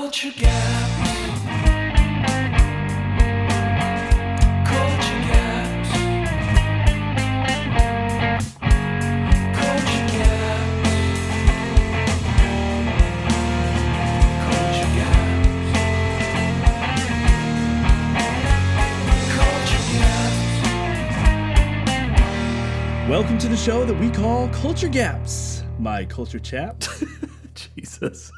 Culture Gaps. Culture Gaps. Culture Gaps. Culture Gaps. Culture Gaps. Welcome to the show that we call Culture Gaps. My culture chap. Jesus.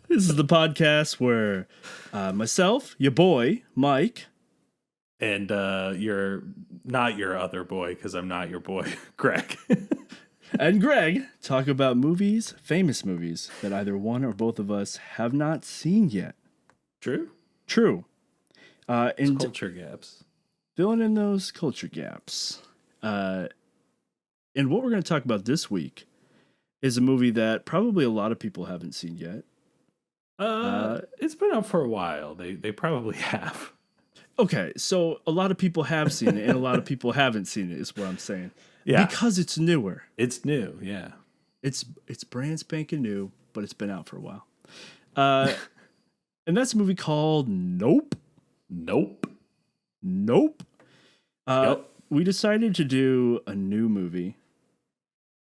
This is the podcast where myself, your boy, Mike, And you're not your other boy, because I'm not your boy, Greg. and Greg talk about movies, famous movies, that either one or both of us have not seen yet. True? True. And Culture gaps. filling in those culture gaps. And what we're going to talk about this week is a movie that probably a lot of people haven't seen yet. It's been out for a while. They probably have. Okay, so a lot of people have seen it and a lot of people haven't seen it is what I'm saying. Yeah. Because it's newer. It's new, yeah. It's brand spanking new, but it's been out for a while. And that's a movie called Nope. Nope. Nope. Yep. We decided to do a new movie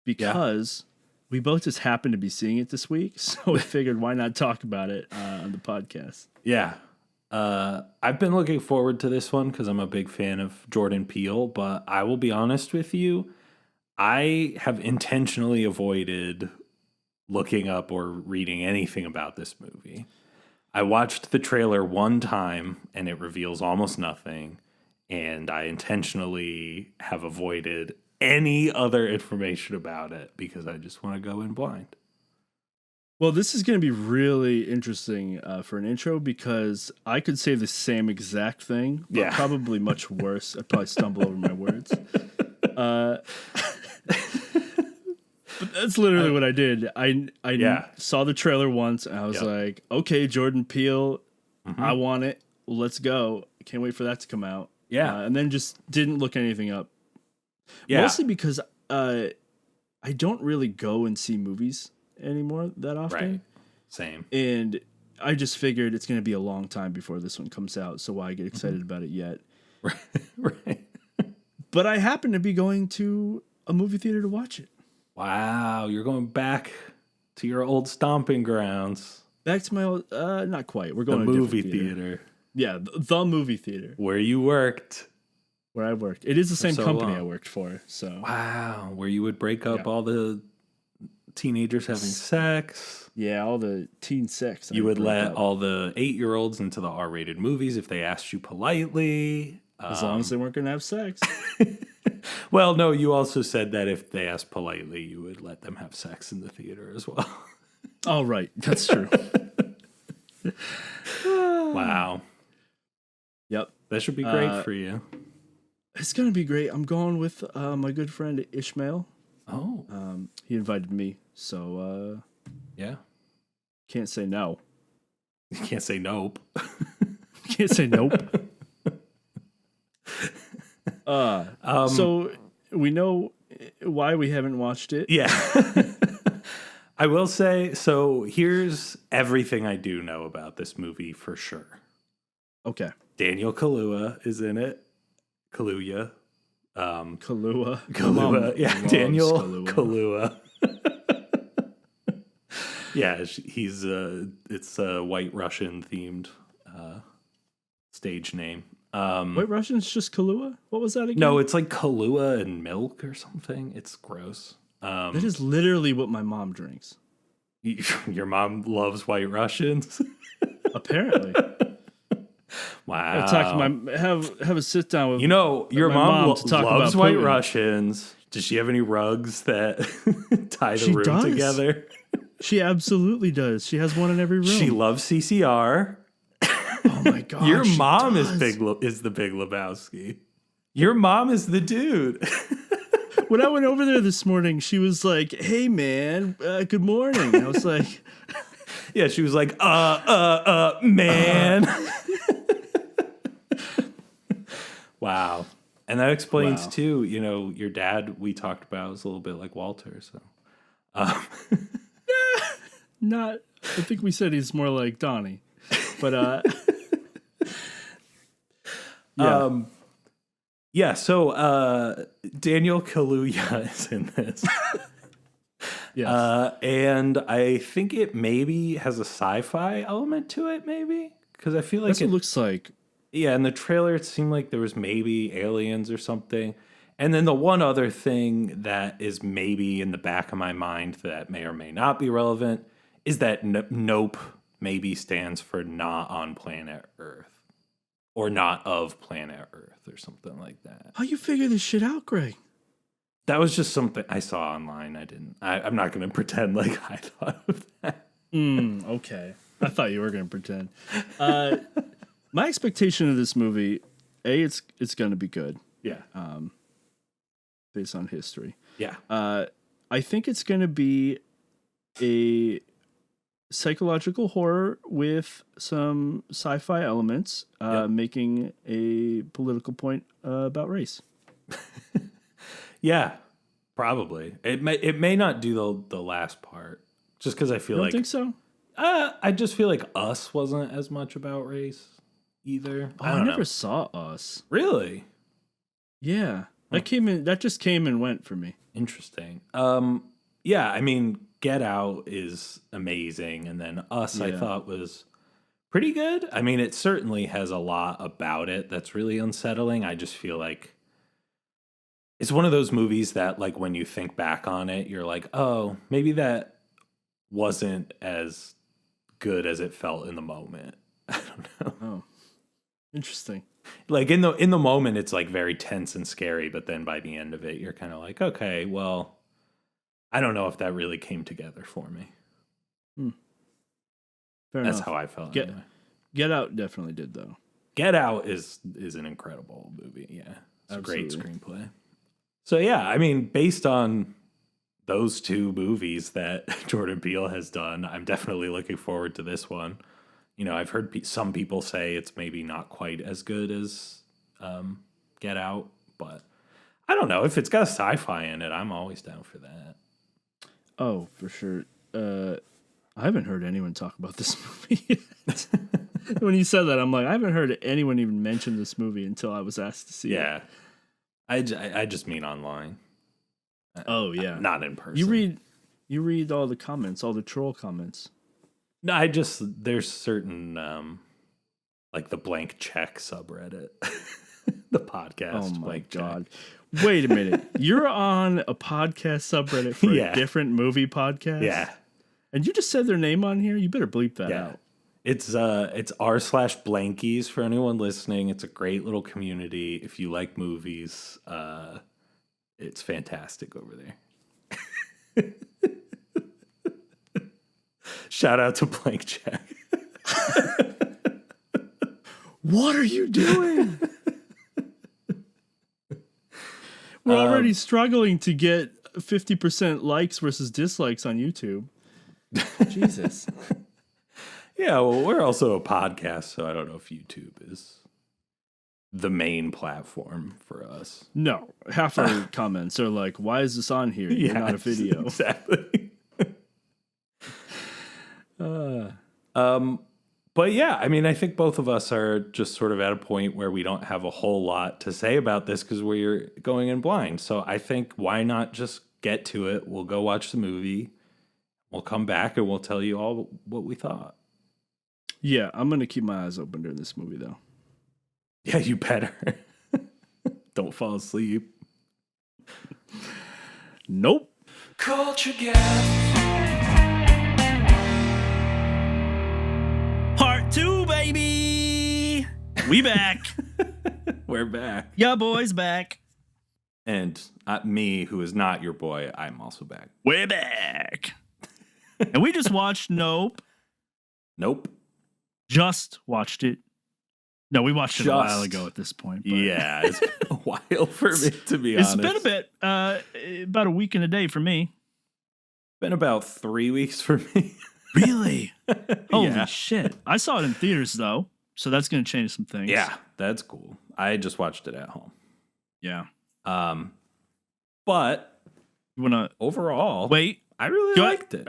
because we both just happened to be seeing it this week. So we figured why not talk about it on the podcast. Yeah. I've been looking forward to this one because I'm a big fan of Jordan Peele, but I will be honest with you, I have intentionally avoided looking up or reading anything about this movie. I watched the trailer one time and it reveals almost nothing, and I intentionally have avoided any other information about it because I just want to go in blind. Well, this is going to be really interesting for an intro because I could say the same exact thing, but Yeah. probably much worse. I'd probably stumble over my words. But that's literally what I did. I saw the trailer once and I was like, okay, Jordan Peele, I want it. Let's go. Can't wait for that to come out. Yeah. And then just didn't look anything up. Yeah. Mostly because I don't really go and see movies anymore that often. Right. Same. And I just figured it's going to be a long time before this one comes out, so why get excited about it yet? Right. But I happen to be going to a movie theater to watch it. Wow, you're going back to your old stomping grounds. Back to my old, not quite. We're The going to a movie different theater. Yeah, the movie theater Where you worked. where I worked. It is the same so company long. I worked for, so. Wow, where you would break up Yeah. all the teenagers having sex. Yeah, all the teen sex. You would let all the 8-year-olds into the R-rated movies if they asked you politely. As long as they weren't going to have sex. Well, no, you also said that if they asked politely, you would let them have sex in the theater as well. Oh, right. That's true. Wow. Yep. That should be great for you. It's going to be great. I'm going with my good friend Ishmael. Oh, He invited me, so yeah. can't say no. You can't say nope. Can't say nope. So we know why we haven't watched it. Yeah. I will say, so here's everything I do know about this movie for sure. Okay. Daniel Kaluuya is in it. Kaluuya. Kaluuya. Kaluuya. Yeah, Loves Daniel Kaluuya. Kaluuya. Yeah, he's it's a White Russian themed stage name. White Russian's just Kaluuya? What was that again? No, it's like Kahlua and milk or something. It's gross. That is literally what my mom drinks. Your mom loves White Russians? Apparently. Wow. I talk to my have a sit down with Your my mom to talk loves about White Putin. Russians. Does she have any rugs that tie the She room does. together? She absolutely does. She has one in every room. She loves CCR. Oh my god. Your she mom does. is the Big Lebowski. Your mom is the dude. When I went over there this morning, she was like, "Hey man, good morning." I was like, Yeah, she was like, man. Wow. And that explains Wow. too, your dad we talked about was a little bit like Walter, so not. I think we said he's more like Donnie, but yeah. Yeah, so Daniel Kaluuya is in this. Yes. And I think it maybe has a sci-fi element to it, maybe? Because I feel like That's what it looks like. yeah, in the trailer it seemed like there was maybe aliens or something. And then the one other thing that is maybe in the back of my mind that may or may not be relevant is that Nope maybe stands for not on planet Earth. Or not of planet Earth or something like that. How you figure this shit out, Greg? That was just something I saw online. I'm not going to pretend like I thought of that. Okay. I thought you were going to pretend. My expectation of this movie, it's going to be good Yeah. based on history. Yeah. I think it's going to be a psychological horror with some sci-fi elements, making a political point about race. Yeah. Probably. It may not do the last part just because I feel You don't like think so? I just feel like Us wasn't as much about race either. Oh, I never saw Us. Really Yeah. That just came and went for me. interesting. Yeah, I mean, Get Out is amazing, and then Us I thought was pretty good. I mean, it certainly has a lot about it that's really unsettling. I just feel like it's one of those movies that, like, when you think back on it, you're like, oh, maybe that wasn't as good as it felt in the moment. I don't know. Oh, interesting. Like in the moment, it's like very tense and scary, but then by the end of it, you're kind of like, okay, well, I don't know if that really came together for me. Fair That's enough. how I felt. Get, Anyway. Get Out definitely did, though. Get Out is an incredible movie. Yeah, it's a great Absolutely. screenplay. So yeah, I mean, based on those two movies that Jordan Peele has done, I'm definitely looking forward to this one. You know, I've heard some people say it's maybe not quite as good as Get Out, but I don't know. If it's got sci-fi in it, I'm always down for that. Oh, for sure. I haven't heard anyone talk about this movie yet. When you said that, I'm like, I haven't heard anyone even mention this movie until I was asked to see it. Yeah, I just mean online. Oh, yeah. Not in person. You read all the comments, all the troll comments. No, there's certain like the blank check subreddit, the podcast. Oh my blank God. check. Wait a minute. You're on a podcast subreddit for Yeah. a different movie podcast? Yeah, And you just said their name on here? You better bleep that yeah. out. It's r/blankies for anyone listening. It's a great little community. If you like movies, it's fantastic over there. Shout out to Blank Check. What are you doing? We're already struggling to get 50% likes versus dislikes on YouTube. Jesus. Yeah, well, we're also a podcast, so I don't know if YouTube is the main platform for us. No, half our comments are like, why is this on here? You're not a video. Exactly. But yeah, I mean, I think both of us are just sort of at a point where we don't have a whole lot to say about this because we're going in blind. So I think why not just get to it? We'll go watch the movie. We'll come back and we'll tell you all what we thought. Yeah, I'm going to keep my eyes open during this movie, though. Yeah, you better. Don't fall asleep. Nope. Culture Gap. Part 2, baby. We back. We're back. Yeah, boys, back. And me, who is not your boy, I'm also back. We're back. And we just watched Nope. Nope. Just watched it. No, we watched it a while Just. ago at this point. But Yeah, it's been a while for me, to be it's honest. been a bit, about a week and a day for me. Been about 3 weeks for me. Really? Holy Yeah. shit. I saw it in theaters, though, so that's going to change some things. Yeah, that's cool. I just watched it at home. Yeah. But You want to overall, wait? I really Go liked it.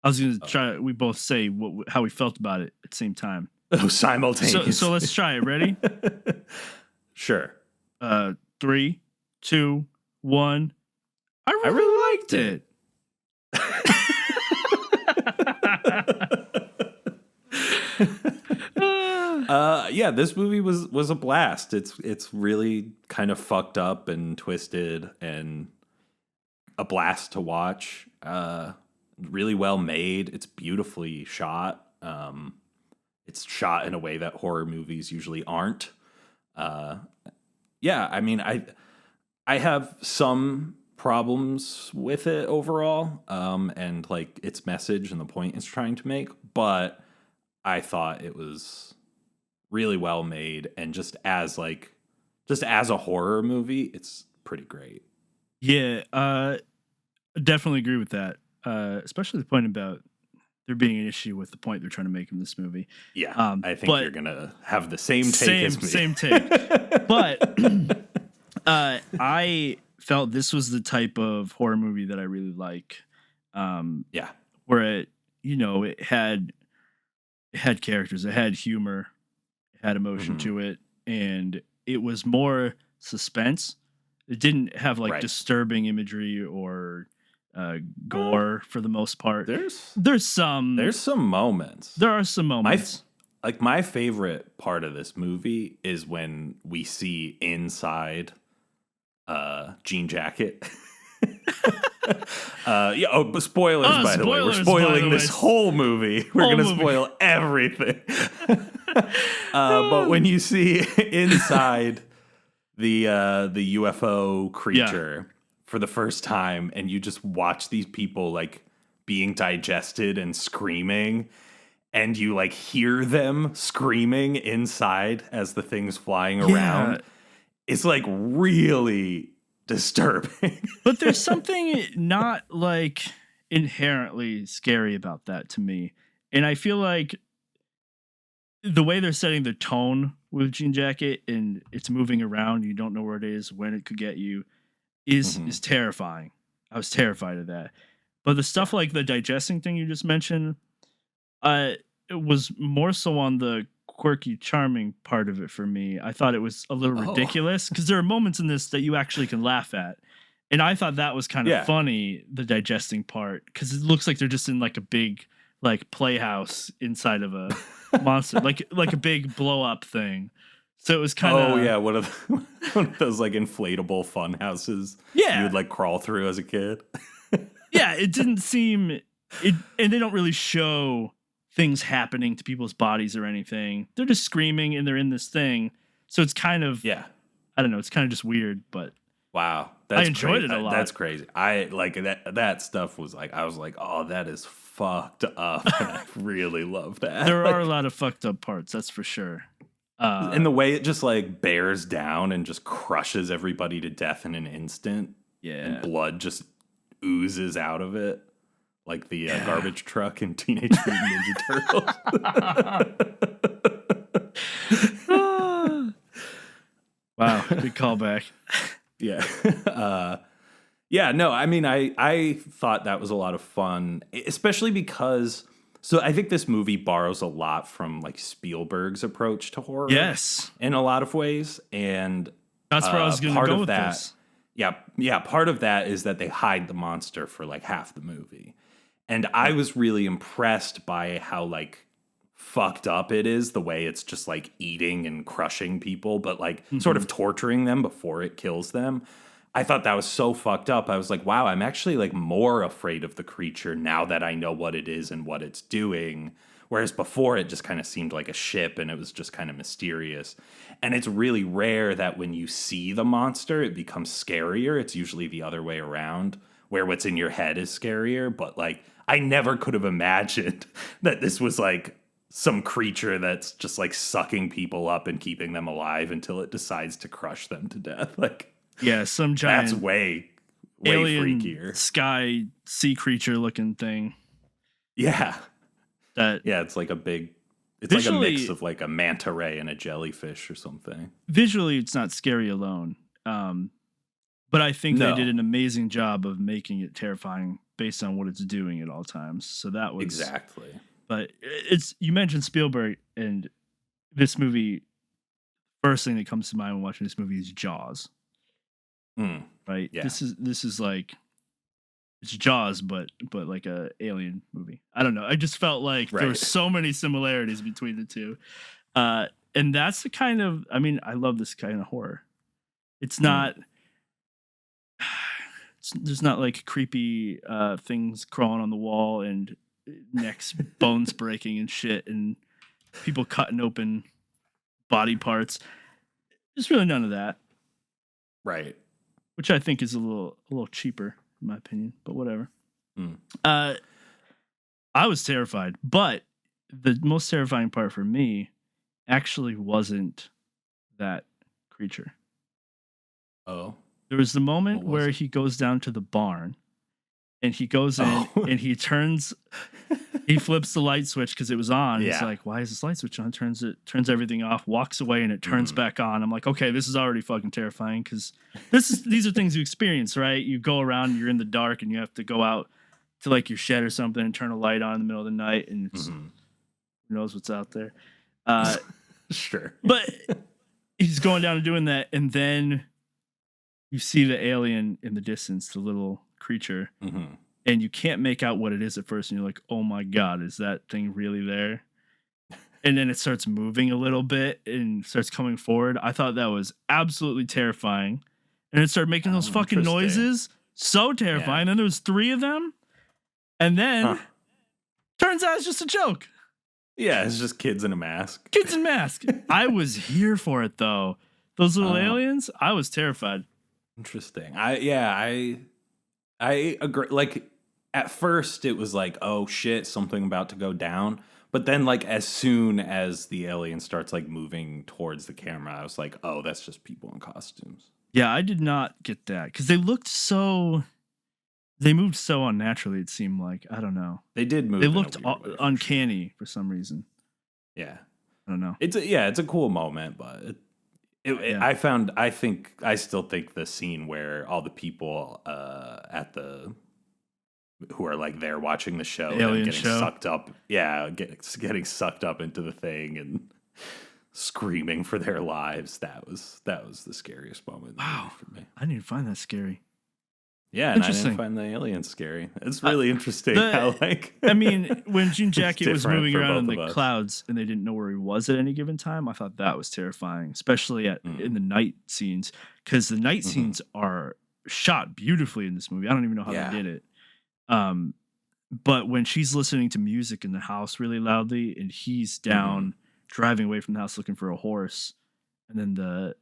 I was gonna try. We both say how we felt about it at the same time. Oh, simultaneously. So let's try it. Ready? Sure. 3, 2, 1. I I really liked it. Yeah, this movie was a blast. It's really kind of fucked up and twisted and a blast to watch. Really well made. It's beautifully shot. It's shot in a way that horror movies usually aren't. Yeah, I mean, I have some problems with it overall, and like its message and the point it's trying to make, but I thought it was really well made, and just as a horror movie, it's pretty great. Yeah, definitely agree with that. Especially the point about there being an issue with the point they're trying to make in this movie. Yeah, I think but you're gonna have the same take as me. Same take. But I felt this was the type of horror movie that I really like. Yeah, Where it had characters, it had humor, it had emotion to it, and it was more suspense. It didn't have like disturbing imagery or gore for the most part. There's some moments. There are some moments. My favorite part of this movie is when we see inside Jean Jacket. But spoilers, by the way. We're spoiling this whole movie. We're going to spoil everything. But when you see inside the UFO creature for the first time, and you just watch these people like being digested and screaming, and you like hear them screaming inside as the thing's flying around, it's like really disturbing. But there's something not like inherently scary about that to me. And I feel like the way they're setting the tone with Jean Jacket and it's moving around, you don't know where it is, when it could get you, is terrifying. I was terrified of that. But the stuff like the digesting thing you just mentioned, it was more so on the quirky, charming part of it for me. I thought it was a little ridiculous because there are moments in this that you actually can laugh at. And I thought that was kind of funny, the digesting part, because it looks like they're just in like a big like playhouse inside of a monster, like a big blow up thing. So it was kind of one of those like inflatable fun houses you would like crawl through as a kid. It didn't seem and they don't really show things happening to people's bodies or anything. They're just screaming and they're in this thing. So it's kind of I don't know, it's kind of just weird, but wow. I enjoyed it a lot. That's crazy. I like that stuff was like, I was like, oh, that is fucked up. And I really love that. There are a lot of fucked up parts, that's for sure. And the way it just like bears down and just crushes everybody to death in an instant. Yeah. And blood just oozes out of it. Like the garbage truck in Teenage Mutant Ninja Turtles. Wow, big callback. No, I mean, I thought that was a lot of fun, especially because, so I think this movie borrows a lot from like Spielberg's approach to horror. Yes. In a lot of ways. And that's where I was going to go with this. Yeah, part of that is that they hide the monster for like half the movie. And I was really impressed by how like fucked up it is, the way it's just like eating and crushing people, but like sort of torturing them before it kills them. I thought that was so fucked up. I was like, wow, I'm actually like more afraid of the creature now that I know what it is and what it's doing. Whereas before it just kind of seemed like a ship and it was just kind of mysterious. And it's really rare that when you see the monster, it becomes scarier. It's usually the other way around, where what's in your head is scarier. But like, I never could have imagined that this was like some creature that's just like sucking people up and keeping them alive until it decides to crush them to death. Like, some giant that's way alien freakier sky sea creature looking thing. Yeah. It's like it's like a mix of like a manta ray and a jellyfish or something. Visually, it's not scary alone. But I think they did an amazing job of making it terrifying based on what it's doing at all times. So that was Exactly. But you mentioned Spielberg, and this movie. First thing that comes to mind when watching this movie is Jaws. Right? Yeah. This is like it's Jaws, but like a alien movie. I don't know. I just felt like there were so many similarities between the two, and that's the kind of. I mean, I love this kind of horror. It's not. There's not like creepy things crawling on the wall and necks, bones breaking and shit, and people cutting open body parts. There's really none of that. Right. Which I think is a little cheaper, in my opinion, but whatever. I was terrified, but the most terrifying part for me actually wasn't that creature. Oh. There was the moment where he goes down to the barn and he goes in and he flips the light switch because it was on. Yeah. He's like, why is this light switch on? Turns everything off, walks away, and it turns back on. I'm like, okay, this is already fucking terrifying because these are things you experience, right? You go around, you're in the dark, and you have to go out to like your shed or something and turn a light on in the middle of the night, and it's, who knows what's out there. Sure. But he's going down and doing that, and then you see the alien in the distance, the little creature. And you can't make out what it is at first, and you're like, oh my God, is that thing really there? And then it starts moving a little bit and starts coming forward. I thought that was absolutely terrifying. And it started making those fucking noises. So terrifying. And then there was 3 of them. And then turns out it's just a joke. Yeah, it's just kids in a mask. Kids in masks. I was here for it though. Those little aliens, I was terrified. Interesting. I agree. Like, at first it was like, oh shit, something about to go down. But then, like, as soon as the alien starts like moving towards the camera, I was like, oh, that's just people in costumes. Yeah, I did not get that because they moved so unnaturally. It seemed like, I don't know. They did move. They looked uncanny for some reason. Yeah, I don't know. It's a cool moment, but I still think the scene where all the people who are like there watching the show, alien getting show, sucked up, getting sucked up into the thing and screaming for their lives. That was the scariest moment. Wow, for me. I need to find that scary. Yeah, and I didn't find the aliens scary. It's really interesting how, like... I mean, when Jean Jacket was moving around in the clouds and they didn't know where he was at any given time, I thought that was terrifying, especially in the night scenes, because the night scenes are shot beautifully in this movie. I don't even know how they did it. But when she's listening to music in the house really loudly and he's down driving away from the house looking for a horse, and then the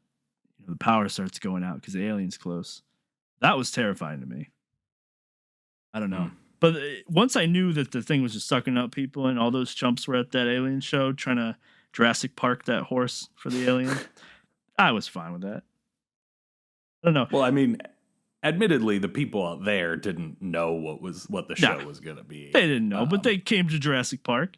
power starts going out because the alien's close. That was terrifying to me. I don't know. But once I knew that the thing was just sucking up people and all those chumps were at that alien show trying to Jurassic Park that horse for the alien, I was fine with that. I don't know. Well, I mean, admittedly, the people out there didn't know what the show was going to be. They didn't know, but they came to Jurassic Park.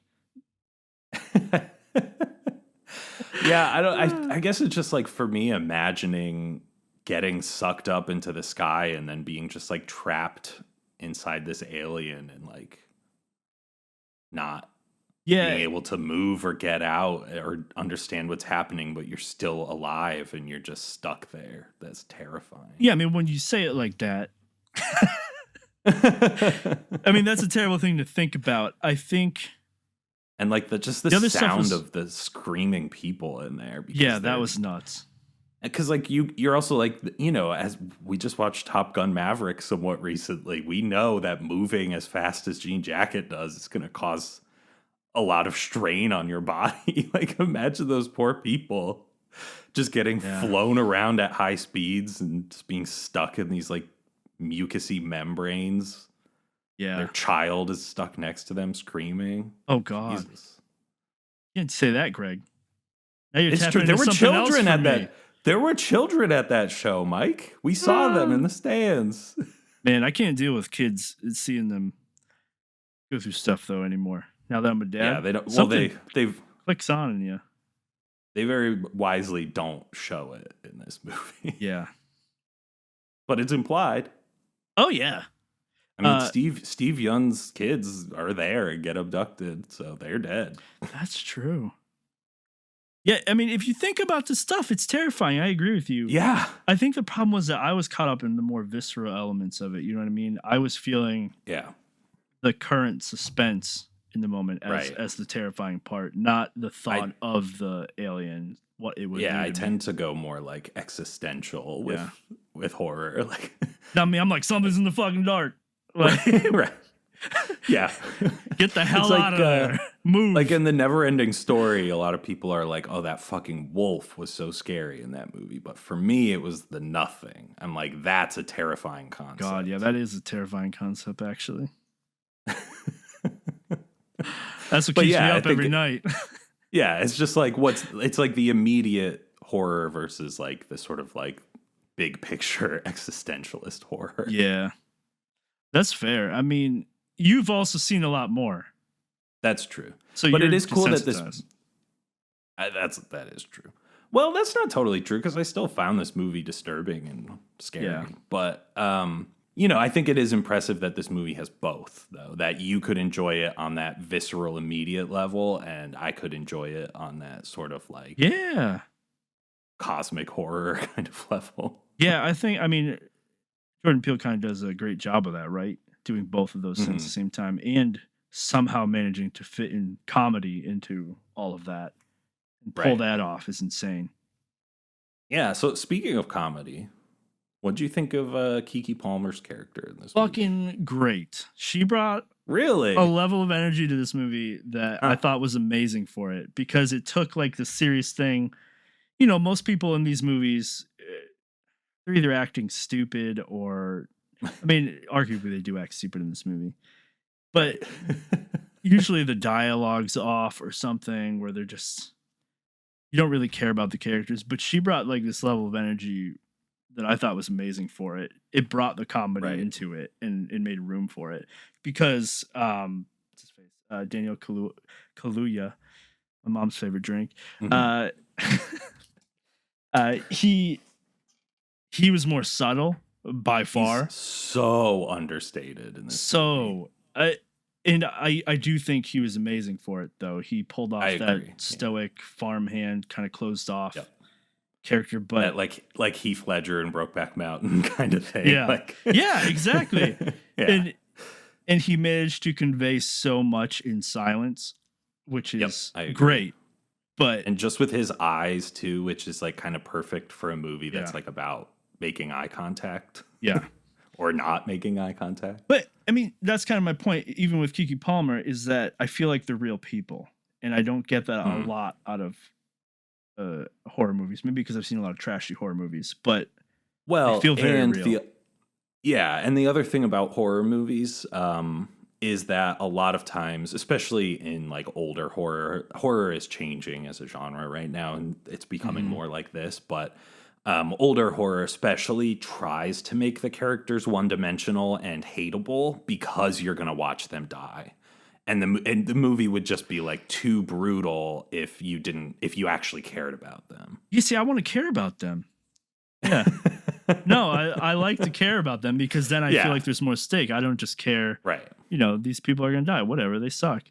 Yeah, I guess it's just like, for me, imagining getting sucked up into the sky and then being just like trapped inside this alien and like not being able to move or get out or understand what's happening, but you're still alive and you're just stuck there. That's terrifying. Yeah, I mean, when you say it like that, I mean, that's a terrible thing to think about. I think... And like the sound of the screaming people in there. Yeah, that was nuts. Because like you're also like, as we just watched Top Gun Maverick somewhat recently, we know that moving as fast as Jean Jacket does is going to cause a lot of strain on your body. Like, imagine those poor people just getting flown around at high speeds and just being stuck in these like mucousy membranes. Yeah, their child is stuck next to them screaming. Oh God, Jesus. You can't say that, Greg. Now you're it's true. There were children at that. There were children at that show, Mike. We saw them in the stands. Man, I can't deal with kids seeing them go through stuff though anymore. Now that I'm a dad, yeah, they don't. Well, they've clicks on in you. They very wisely don't show it in this movie. Yeah, but it's implied. Oh yeah, I mean, Steve Young's kids are there and get abducted, so they're dead. That's true. Yeah, I mean, if you think about the stuff, it's terrifying. I agree with you. Yeah. I think the problem was that I was caught up in the more visceral elements of it. You know what I mean? I was feeling the current suspense in the moment as the terrifying part, not the thought of the alien, what it would do. Yeah, I tend to go more like existential with horror. Like, not me. I'm like, something's in the fucking dark. Like, right. Yeah. Get the hell out of there. Move. Like in the Never-Ending Story, a lot of people are like, oh, that fucking wolf was so scary in that movie. But for me, it was the nothing. I'm like, that's a terrifying concept. God, yeah, that is a terrifying concept, actually. That's what keeps me up every night. Yeah, it's just like it's like the immediate horror versus like the sort of like big picture existentialist horror. Yeah. That's fair. I mean, you've also seen a lot more. That's true. So, but it is cool that this. that is true. Well, that's not totally true because I still found this movie disturbing and scary. Yeah. But I think it is impressive that this movie has both, though. That you could enjoy it on that visceral, immediate level, and I could enjoy it on that sort of like cosmic horror kind of level. Yeah, I mean, Jordan Peele kind of does a great job of that, right? Doing both of those things at the same time and somehow managing to fit in comedy into all of that and pull that off is insane. Yeah, so speaking of comedy, what do you think of Keke Palmer's character in this movie? Great. She brought a level of energy to this movie that I thought was amazing for it because it took like the serious thing. You know, most people in these movies, they're either acting stupid or, I mean, arguably they do act stupid in this movie. But usually the dialogue's off or something where they're just, you don't really care about the characters. But she brought like this level of energy that I thought was amazing for it. It brought the comedy into it and it made room for it. Because, what's his face? Daniel Kaluuya, my mom's favorite drink. He was more subtle by far. He's so understated in this movie. I do think he was amazing for it, though. He pulled off that stoic farmhand, kind of closed off character, but that, like Heath Ledger in Brokeback Mountain kind of thing. Yeah, like, yeah, exactly. And he managed to convey so much in silence, which is great. And just with his eyes too, which is like kind of perfect for a movie that's like about making eye contact. Yeah. Or not making eye contact. But I mean, that's kind of my point, even with Keke Palmer, is that I feel like they're real people. And I don't get that a lot out of horror movies. Maybe because I've seen a lot of trashy horror movies. But I feel very real. And the other thing about horror movies is that a lot of times, especially in like older horror is changing as a genre right now, and it's becoming more like this, but older horror especially tries to make the characters one-dimensional and hateable because you're going to watch them die. And the movie would just be like too brutal if you actually cared about them. You see, I want to care about them. Yeah. No, I like to care about them because then I feel like there's more stake. I don't just care. Right. You know, these people are going to die. Whatever. They suck.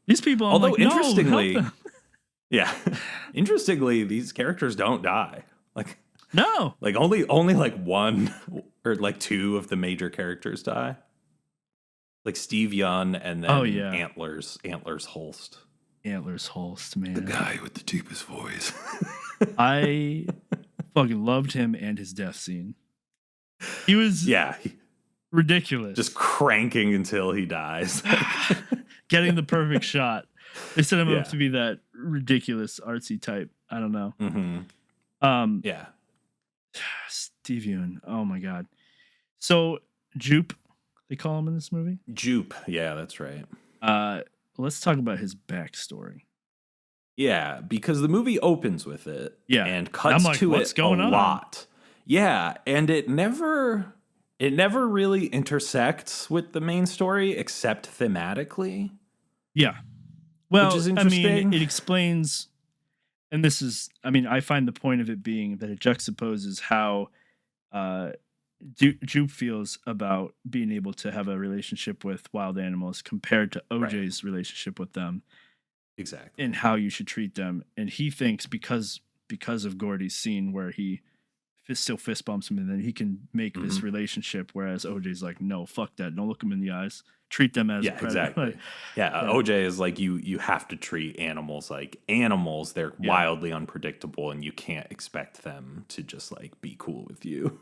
These people, interestingly, interestingly, these characters don't die. Like, no. Like only like one or like two of the major characters die. Like Steve Young and then Antlers Holst. Antlers Holst, man. The guy with the deepest voice. I fucking loved him and his death scene. He was ridiculous. Just cranking until he dies. Getting the perfect shot. They set him up to be that ridiculous artsy type. I don't know. Steve Young. Oh my God. So Jupe, they call him in this movie? Jupe. Yeah, that's right. Let's talk about his backstory. Yeah, because the movie opens with it and cuts to what's it going a lot. Yeah, and it never really intersects with the main story except thematically. Yeah. Well, which is interesting. I mean, it explains, and I find the point of it being that it juxtaposes how Jupe feels about being able to have a relationship with wild animals compared to OJ's relationship with them, Exactly. and how you should treat them. And he thinks because of Gordy's scene where he still fist bumps him, and then he can make this relationship, whereas OJ's like, no, fuck that, don't look him in the eyes, treat them as a predator. Exactly. OJ is like, you have to treat animals like animals. They're wildly unpredictable, and you can't expect them to just like be cool with you.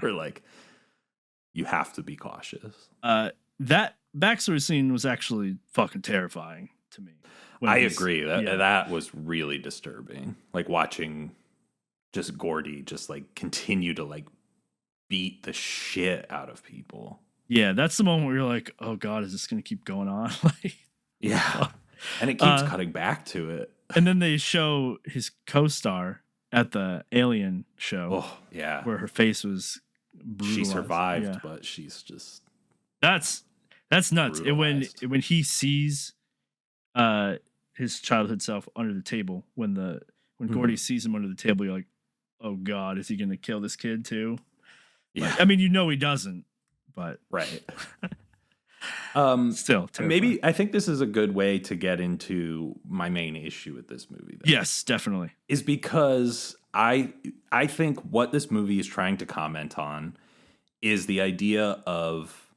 Or like, you have to be cautious. That backstory scene was actually fucking terrifying to me. I agree. That was really disturbing. Like watching just Gordy just like continue to like beat the shit out of people. Yeah, that's the moment where you're like, oh God, is this going to keep going on? And it keeps cutting back to it. And then they show his co-star at the Alien show. Oh, yeah. Where her face was brutalized. She survived, but she's just... That's nuts. And when he sees his childhood self under the table, when Gordy sees him under the table, you're like, oh God, is he going to kill this kid too? Yeah. Like, I mean, you know he doesn't, but... Right. Still terrifying. Maybe I think this is a good way to get into my main issue with this movie. Yes, definitely. Is because I think what this movie is trying to comment on is the idea of,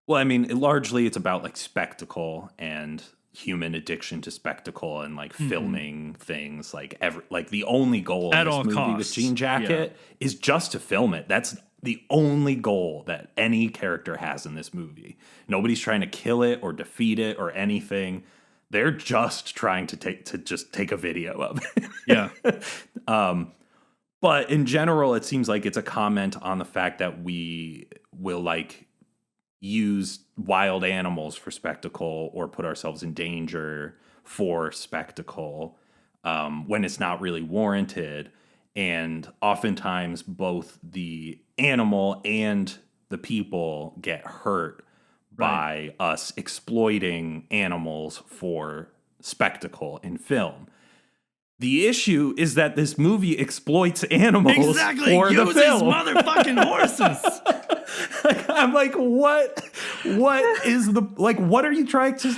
well, I mean, largely it's about like spectacle and human addiction to spectacle and like filming things like the only goal at of this all movie costs. with Jean Jacket is just to film it. That's the only goal that any character has in this movie. Nobody's trying to kill it or defeat it or anything. They're just trying to take a video of it. Yeah. But in general, it seems like it's a comment on the fact that we will like use wild animals for spectacle or put ourselves in danger for spectacle when it's not really warranted. And oftentimes both the animal and the people get hurt by us exploiting animals for spectacle in film. The issue is that this movie exploits animals for the film. Motherfucking horses. I'm like, what is the, like, what are you trying to,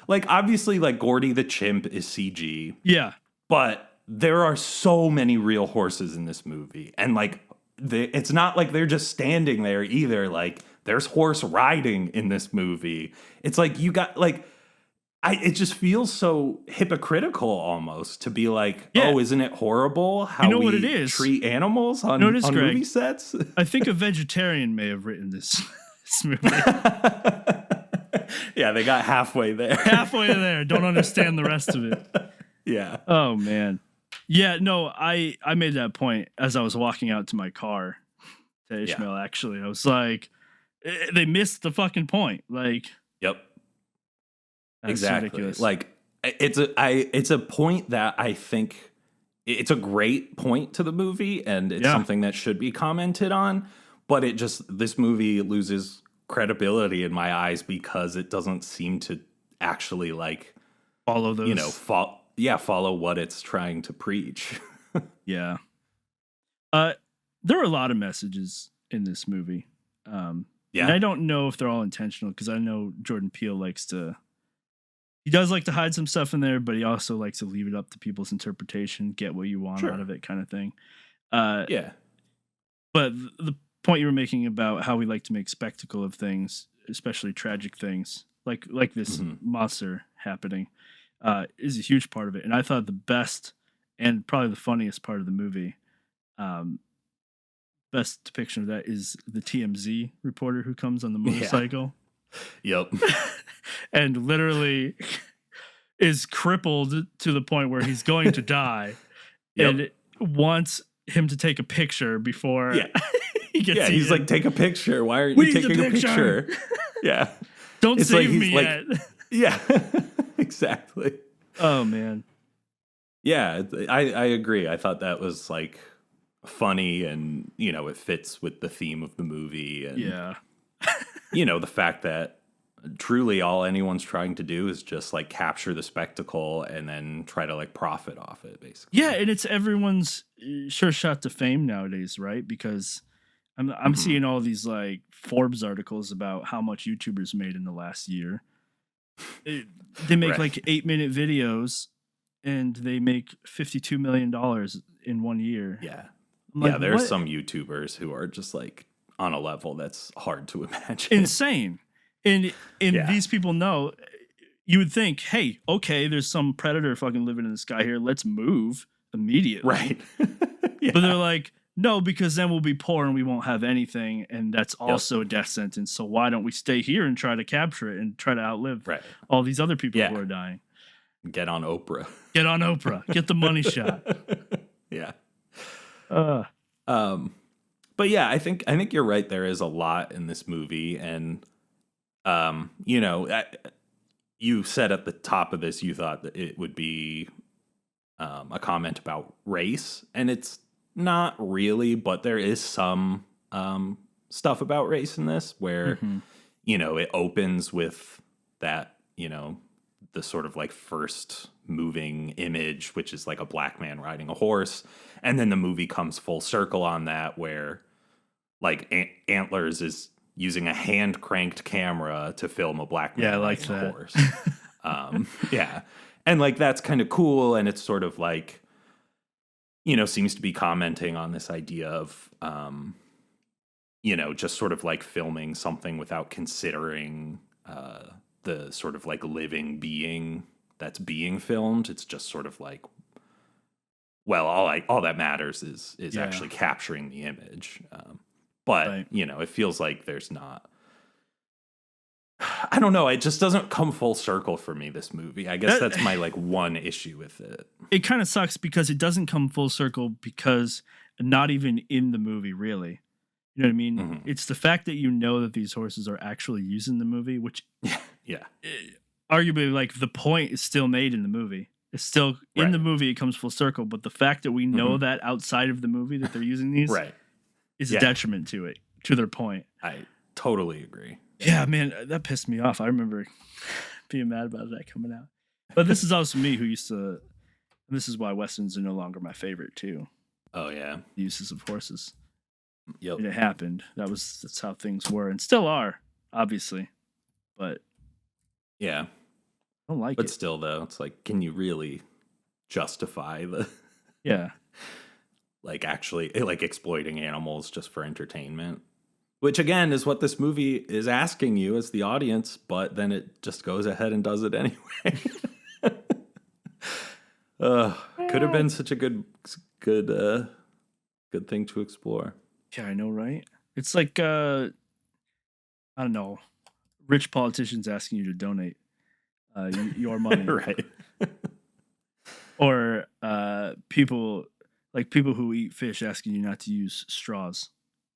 like, obviously, like, Gordy the chimp is CG. Yeah. But there are so many real horses in this movie. And, like, it's not like they're just standing there either. Like, there's horse riding in this movie. It's like, you got, like, it just feels so hypocritical almost to be like, oh, isn't it horrible how what it is? Treat animals on movie sets? I think a vegetarian may have written this movie. Yeah, they got halfway there. Don't understand the rest of it. Yeah. Oh, man. Yeah, no, I made that point as I was walking out to my car to Ishmael, actually. I was like, they missed the fucking point. Like, yep. That's exactly. Ridiculous. Like, it's a point that I think it's a great point to the movie, and it's something that should be commented on. But this movie loses credibility in my eyes because it doesn't seem to actually like follow those. Follow what it's trying to preach. Yeah. There are a lot of messages in this movie. And I don't know if they're all intentional, because I know Jordan Peele he does like to hide some stuff in there, but he also likes to leave it up to people's interpretation, get what you want out of it, kind of thing. But the point you were making about how we like to make spectacle of things, especially tragic things, like this monster happening, is a huge part of it. And I thought the best and probably the funniest part of the movie, best depiction of that, is the TMZ reporter who comes on the motorcycle. Yep. And literally is crippled to the point where he's going to die. And wants him to take a picture before he gets he's like, take a picture. Why are you taking a picture? Yeah. Don't save me yet. Yeah, exactly. Oh, man. Yeah, I agree. I thought that was like funny, and, it fits with the theme of the movie. And, the fact that truly all anyone's trying to do is just like capture the spectacle and then try to like profit off it, basically. Yeah, and it's everyone's sure shot to fame nowadays, right? Because I'm seeing all these like Forbes articles about how much YouTubers made in the last year. They make like 8-minute videos, and they make $52 million in 1 year. Yeah. I'm like, There's some YouTubers who are just like on a level that's hard to imagine. Insane. And these people know, you would think, hey, okay, there's some predator fucking living in the sky here. Let's move immediately. Right. But they're like, no, because then we'll be poor and we won't have anything. And that's also a death sentence. So why don't we stay here and try to capture it and try to outlive all these other people who are dying? Get on Oprah. Get on Oprah. Get the money shot. Yeah. But yeah, I think you're right. There is a lot in this movie, and you know, you said at the top of this you thought that it would be a comment about race, and it's not really, but there is some stuff about race in this where you know, it opens with that, you know, the sort of like first moving image, which is like a black man riding a horse. And then the movie comes full circle on that, where like Antlers is using a hand cranked camera to film a black man riding a horse. Yeah. And like, that's kind of cool. And it's sort of like, you know, seems to be commenting on this idea of, you know, just sort of like filming something without considering, the sort of like living being that's being filmed. It's just sort of like, well, all that matters is actually capturing the image. But you know, it feels like there's not, I don't know. It just doesn't come full circle for me, this movie. I guess that's my like one issue with it. It kind of sucks because it doesn't come full circle, because not even in the movie, really. You know what I mean? Mm-hmm. It's the fact that you know that these horses are actually used in the movie, which arguably, like, the point is still made in the movie. It's still in the movie, it comes full circle, but the fact that we know that outside of the movie that they're using these is a detriment to it, to their point. I totally agree. Yeah, man, that pissed me off. I remember being mad about that coming out. But this is also me who used to, and this is why Westerns are no longer my favorite too. Oh yeah. The uses of horses. Yep. And it happened. That's how things were, and still are, obviously. But yeah, I don't like it. But still, though, it's like, can you really justify the like actually like exploiting animals just for entertainment? Which again is what this movie is asking you as the audience, but then it just goes ahead and does it anyway. Could have been such a good thing to explore. Yeah, I know, right? It's like I don't know, rich politicians asking you to donate your money, right? Or people who eat fish asking you not to use straws.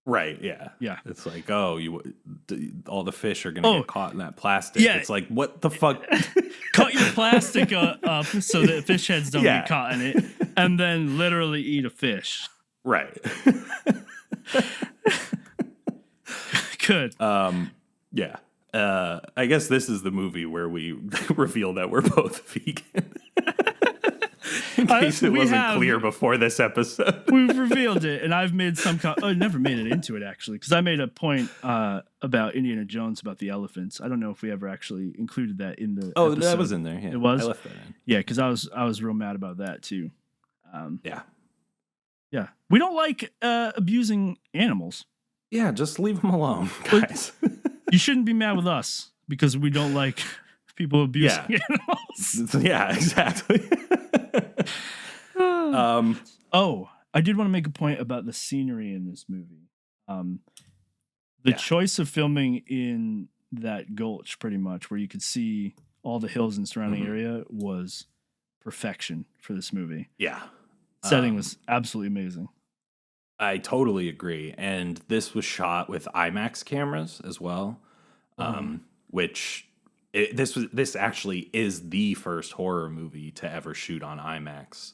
Right, yeah. Yeah. It's like, oh, all the fish are going to get caught in that plastic. Yeah. It's like, what the fuck? Cut your plastic up so that fish heads don't get caught in it, and then literally eat a fish. Right. Good. Yeah. I guess this is the movie where we reveal that we're both vegan. In case it wasn't clear before this episode. We've revealed it, and I've made some... I never made it into it, actually, because I made a point about Indiana Jones, about the elephants. I don't know if we ever actually included that in the episode. That was in there, yeah. It was? I left that in. Yeah, because I was real mad about that, too. Yeah. Yeah. We don't like abusing animals. Yeah, just leave them alone, guys. You shouldn't be mad with us, because we don't like people abusing animals. Yeah, exactly. I did want to make a point about the scenery in this movie. The choice of filming in that gulch, pretty much, where you could see all the hills and surrounding area, was perfection for this movie. Yeah. Setting was absolutely amazing. I totally agree. And this was shot with IMAX cameras as well, which... This actually is the first horror movie to ever shoot on IMAX.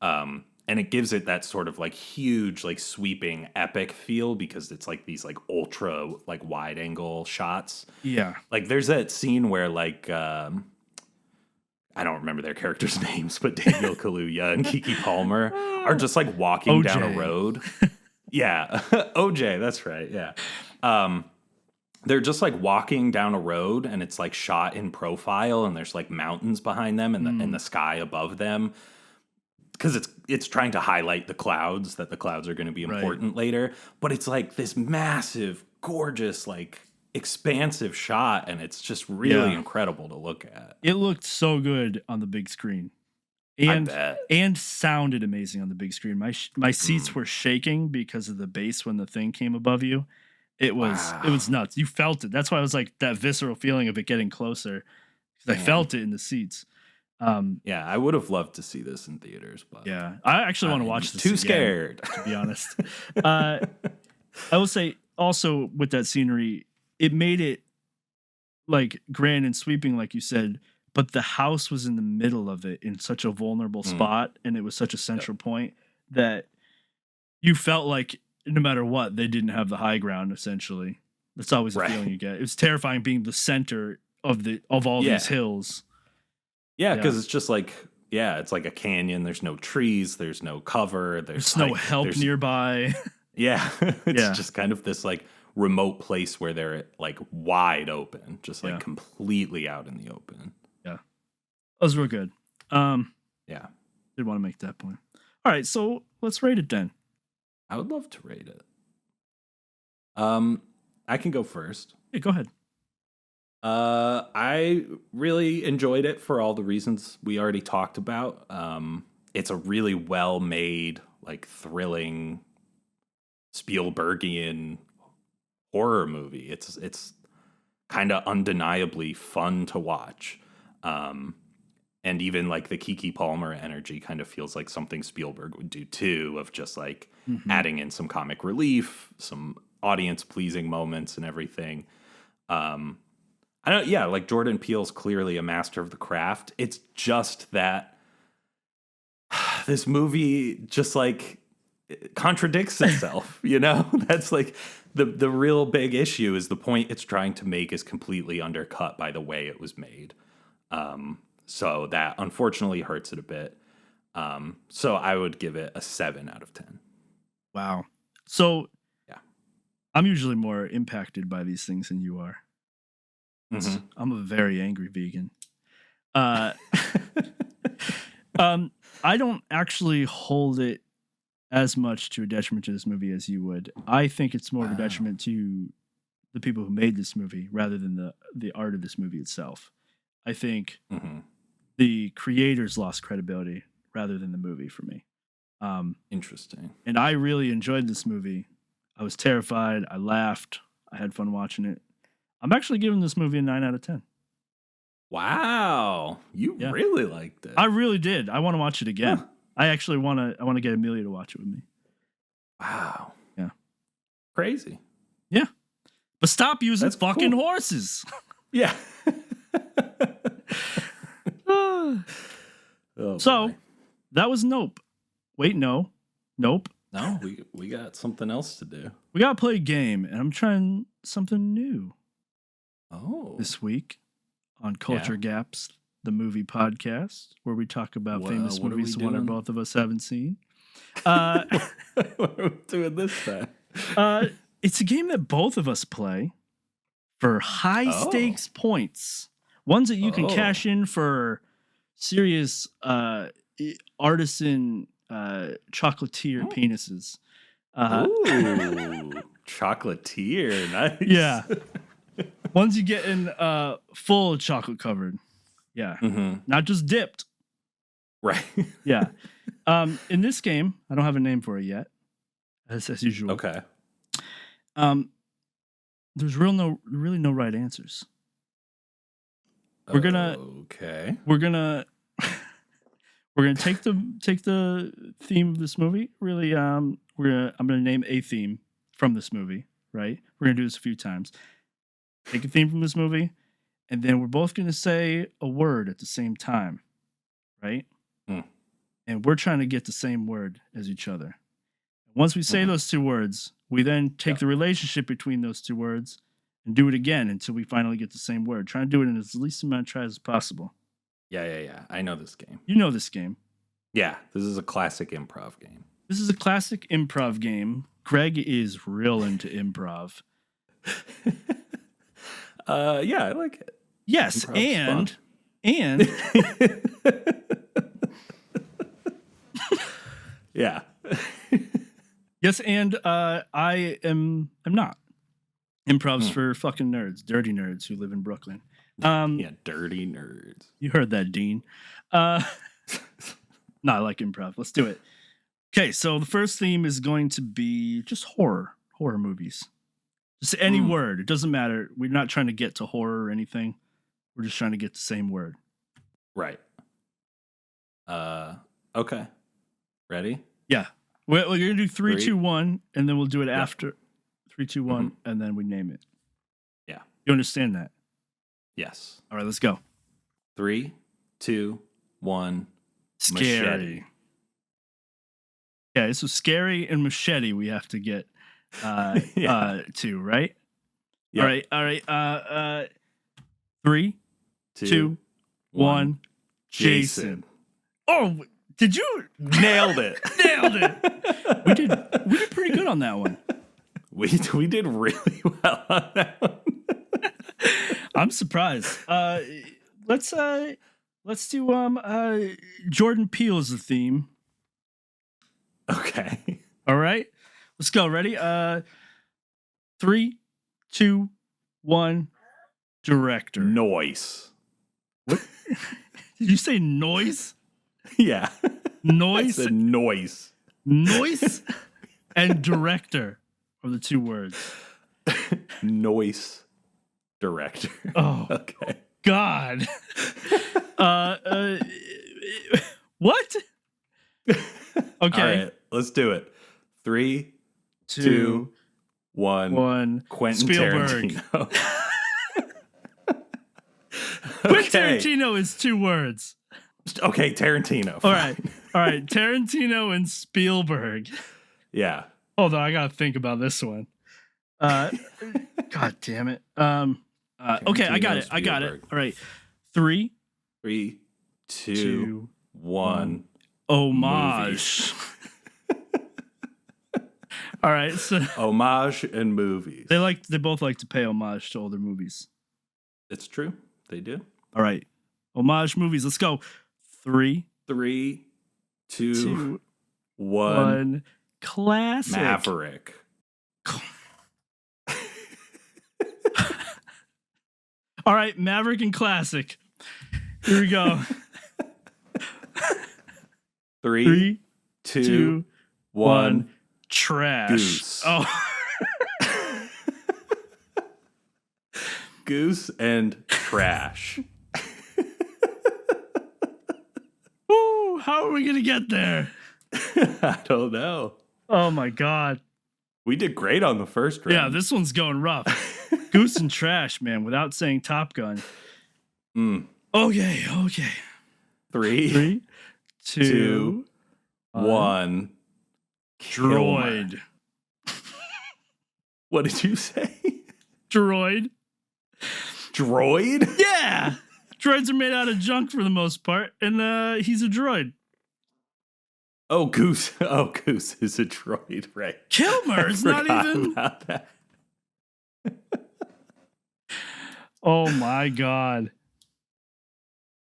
And it gives it that sort of like huge, like sweeping epic feel, because it's like these like ultra like wide angle shots. Yeah. Like there's that scene where like, I don't remember their characters' names, but Daniel Kaluuya and Keke Palmer are just like walking down a road. Yeah, OJ, that's right. Yeah. They're just like walking down a road and it's like shot in profile and there's like mountains behind them and the sky above them because it's trying to highlight the clouds, that the clouds are going to be important later, but it's like this massive, gorgeous, like expansive shot, and it's just really incredible to look at. It looked so good on the big screen. I bet. And sounded amazing on the big screen. My seats were shaking because of the bass when the thing came above you. It was nuts. You felt it. That's why I was like that visceral feeling of it getting closer, because I felt it in the seats. Yeah, I would have loved to see this in theaters, but yeah, I actually want to watch this. Too scared, to be honest. I will say also with that scenery, it made it like grand and sweeping, like you said. But the house was in the middle of it in such a vulnerable spot, and it was such a central point that you felt like no matter what, they didn't have the high ground. Essentially, that's always the feeling you get. It was terrifying being the center of all these hills. Yeah, because it's just like it's like a canyon. There's no trees. There's no cover. There's no help nearby. Yeah, it's just kind of this like remote place where they're like wide open, just like completely out in the open. Yeah, that was real good. Yeah, did want to make that point. All right, so let's rate it then. I would love to rate it. I can go first. Yeah, go ahead. I really enjoyed it for all the reasons we already talked about. It's a really well-made, like thrilling Spielbergian horror movie. It's kind of undeniably fun to watch. And even like the Keke Palmer energy kind of feels like something Spielberg would do too, of just like adding in some comic relief, some audience pleasing moments and everything. Like Jordan Peele's clearly a master of the craft. It's just that this movie just like contradicts itself, you know? That's like the real big issue, is the point it's trying to make is completely undercut by the way it was made. So that unfortunately hurts it a bit. So I would give it a 7 out of 10. Wow. So yeah, I'm usually more impacted by these things than you are. I'm a very angry vegan. I don't actually hold it as much to a detriment to this movie as you would. I think it's more of a detriment to the people who made this movie rather than the art of this movie itself. I think the creators lost credibility rather than the movie for me. Interesting. And I really enjoyed this movie. I was terrified. I laughed. I had fun watching it. I'm actually giving this movie a 9 out of 10. Wow. You really liked it. I really did. I want to watch it again. Huh. I actually want to get Amelia to watch it with me. Wow. Yeah. Crazy. Yeah. But stop using fucking horses. Yeah. So that was Nope. Wait, no. Nope. No, we got something else to do. We got to play a game, and I'm trying something new. Oh. This week on Culture Gaps, the movie podcast, where we talk about famous movies one or both of us haven't seen. What are we doing this time? It's a game that both of us play for high stakes points. Ones that you can cash in for serious artisan chocolatier penises. Ooh, chocolatier, nice. Yeah. Ones you get in full chocolate covered. Yeah. Not just dipped. Right. Yeah. In this game, I don't have a name for it yet. As usual. Okay. There's really no right answers. We're gonna take the theme of this movie. Really, I'm gonna name a theme from this movie. Right. We're gonna do this a few times. Take a theme from this movie, and then we're both gonna say a word at the same time. Right. And we're trying to get the same word as each other. Once we say those two words, we then take the relationship between those two words and do it again until we finally get the same word. Try to do it in as least amount of tries as possible. Yeah. I know this game. You know this game. Yeah, this is a classic improv game. This is a classic improv game Greg is real into improv. Yeah, I like it. Yes, Improv's and Yeah. yes, and I am not. Improv's for fucking nerds, dirty nerds who live in Brooklyn. Yeah, dirty nerds. You heard that, Dean. No, I like improv. Let's do it. Okay, so the first theme is going to be just horror movies. Just any word. It doesn't matter. We're not trying to get to horror or anything. We're just trying to get the same word. Right. Okay. Ready? Yeah. We're going to do 3, 2, 1, and then we'll do it Yeah. after 3, 2, 1, and then we name it. Yeah. You understand that? Yes. All right, let's go. 3, 2, 1. Scary. Machete. Okay, so scary and machete we have to get to, right? Yep. All right. 3, 2, 2, 1. Jason. Oh, did you Nailed it. nailed it? We did pretty good on that one. We did really well on that one. I'm surprised. Let's do Jordan Peele as the theme. Okay. All right. Let's go. Ready? 3, 2, 1. Director. Noise. Did you say noise? Yeah. Noise? I said noise. Noise and director are the two words. Noise director. Oh, Okay. God. What? Okay. All right. Let's do it. 3, 2, 2, 1. 1. Quentin Spielberg. Tarantino. Quentin Tarantino is 2 words. Okay, Tarantino. All right. Tarantino and Spielberg. Yeah. Hold on, I gotta think about this one. God damn it. Okay, I got it. Spielberg. All right. 3, 3, 2, 2, 1. homage. All right, so Homage and movies. they both like to pay homage to older movies. It's true. They do. All right. Homage movies. Let's go. 3, 3, 2, 2, 1. 1. Classic. Maverick. All right, Maverick and Classic. Here we go. 3, 2, 2, 1. Trash. Goose. Oh. Goose and trash. Woo, how are we going to get there? I don't know. Oh, my God. We did great on the first round. Yeah, this one's going rough. Goose and trash, man, without saying Top Gun. Okay. 3, 2, 2, 1. Droid. What did you say? Droid. Droid? Yeah. Droids are made out of junk for the most part, and he's a droid. Oh, Goose. Oh, Goose is a droid, right? Kilmer's not even. About that. Oh my God.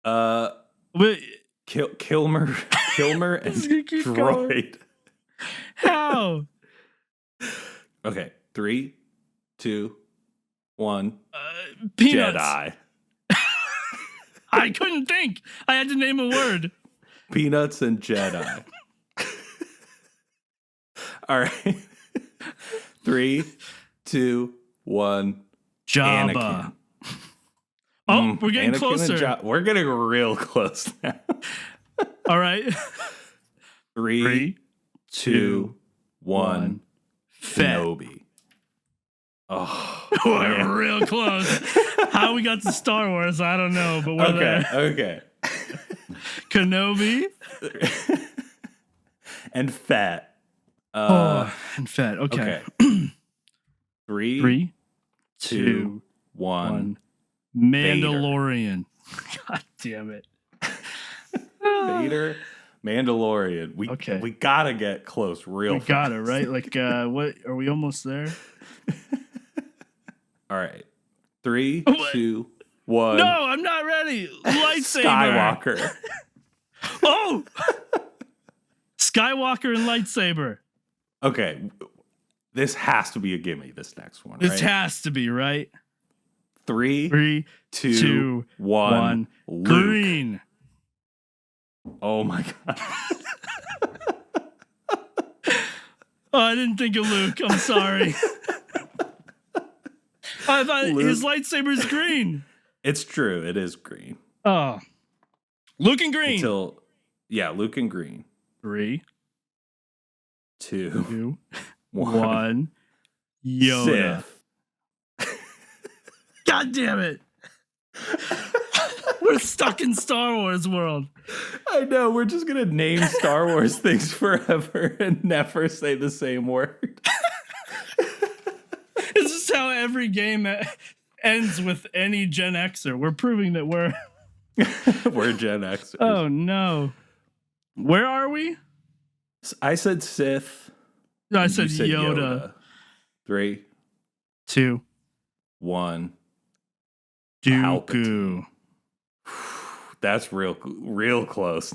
Wait, Kilmer and This is gonna keep droid. going. How? Okay, 3, 2, 1. Peanuts. Jedi. I couldn't think. I had to name a word. Peanuts and Jedi. All right. 3, 2, 1. Jabba. Anakin. Oh, we're getting Anakin closer. We're getting real close now. All right. 3, 2, 1. Fett. Kenobi. Oh, We're man. real close. How we got to Star Wars, I don't know, but we're there. Okay. Kenobi. And Fett. And Fett. Okay. 3, 3, 2, 2, 1. 1. Mandalorian. God damn it. Vader, Mandalorian. We gotta get close real fast. We got it, right? Like, what? Are we almost there? All right. 3, 2, 1. No, I'm not ready. Lightsaber. Skywalker. Oh! Skywalker and lightsaber. Okay. This has to be a gimme, this next one, This has to be, right? 3, 2, 1. Luke. Green. Oh my God. Oh, I didn't think of Luke. I'm sorry. I thought his lightsaber's green. It's true. It is green. Oh. Luke and green. Luke and green. 3, 2, 1. Yoda. Sith. God damn it. We're stuck in Star Wars world. I know. We're just going to name Star Wars things forever and never say the same word. This is how every game ends with any Gen Xer. We're proving that we're we're Gen Xers. Oh no. Where are we? I said Sith. No, I said Yoda. 3, 2, 1. Dooku. That's real close.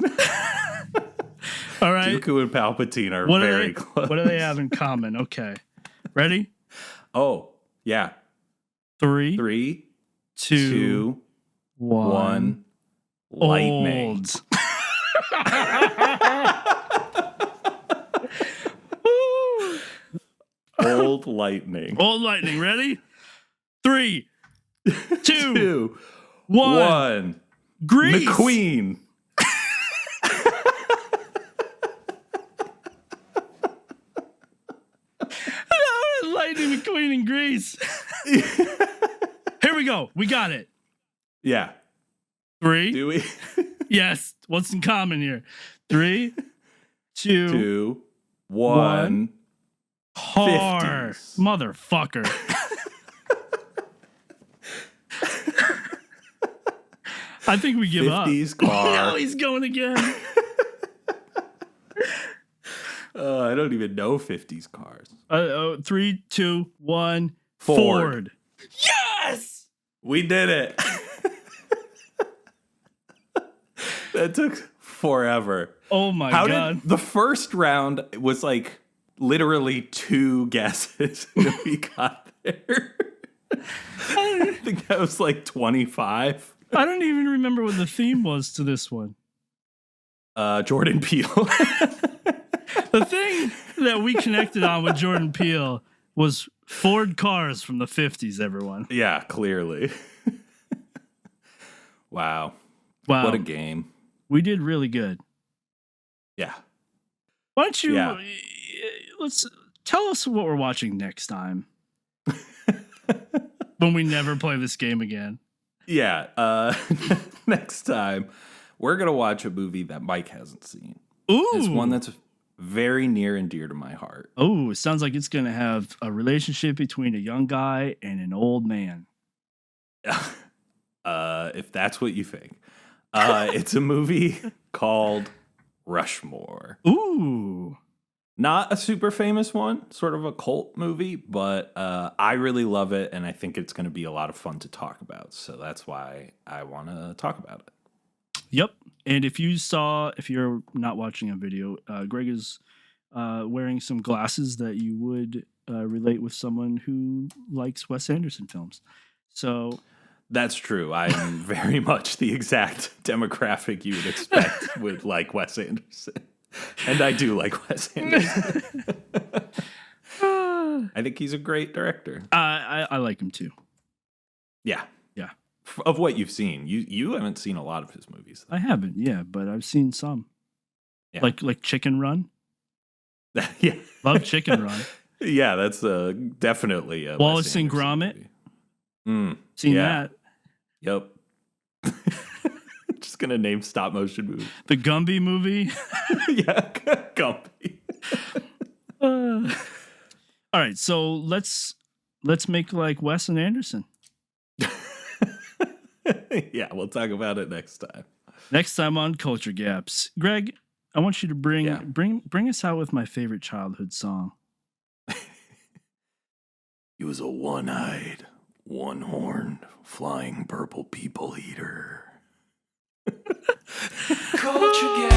All right. Dooku and Palpatine are very close. What do they have in common? Okay. Ready? Oh, yeah. 3, 2, 1. Lightning. Old lightning. Old lightning. Ready? 3, 2, 1. Grease. McQueen. Lightning McQueen and Grease. Here we go. We got it. Yeah. 3. Do we? Yes. What's in common here? 3, 2, 1. Har. 50s. Motherfucker. I think we give up. 50s car. No, he's going again. I don't even know 50s cars. 3, 2, 1. Ford. Yes! We did it. That took forever. Oh my God. The first round was like literally 2 guesses and we got there. I think that was like 25. I don't even remember what the theme was to this one. Jordan Peele. The thing that we connected on with Jordan Peele was Ford cars from the 50s, everyone. Yeah, clearly. Wow. What a game. We did really good. Yeah. Why don't you let's tell us what we're watching next time. When we never play this game again. Yeah. Next time, we're going to watch a movie that Mike hasn't seen. Ooh. It's one that's very near and dear to my heart. Oh, it sounds like it's going to have a relationship between a young guy and an old man. If that's what you think. It's a movie called Rushmore. Ooh. Not a super famous one, sort of a cult movie, but I really love it, and I think it's going to be a lot of fun to talk about. So that's why I want to talk about it. Yep. And if you're not watching a video, Greg is wearing some glasses that you would relate with someone who likes Wes Anderson films. So that's true. I am very much the exact demographic you would expect with like Wes Anderson. And I do like Wes Anderson. I think he's a great director. I like him too. Yeah. Yeah. Of what you've seen. You haven't seen a lot of his movies, though. I haven't, yeah, but I've seen some. Yeah. Like Chicken Run. Yeah. Love Chicken Run. Yeah, that's definitely a Wallace and Gromit. Seen that. Yep. Just gonna name stop motion movie. The Gumby movie. Yeah, Gumby. All right, so let's make like Wes and Anderson. Yeah, we'll talk about it next time. Next time on Culture Gaps. Greg, I want you to bring Yeah. bring us out with my favorite childhood song. He was a one-eyed, one-horned, flying purple people eater. Culture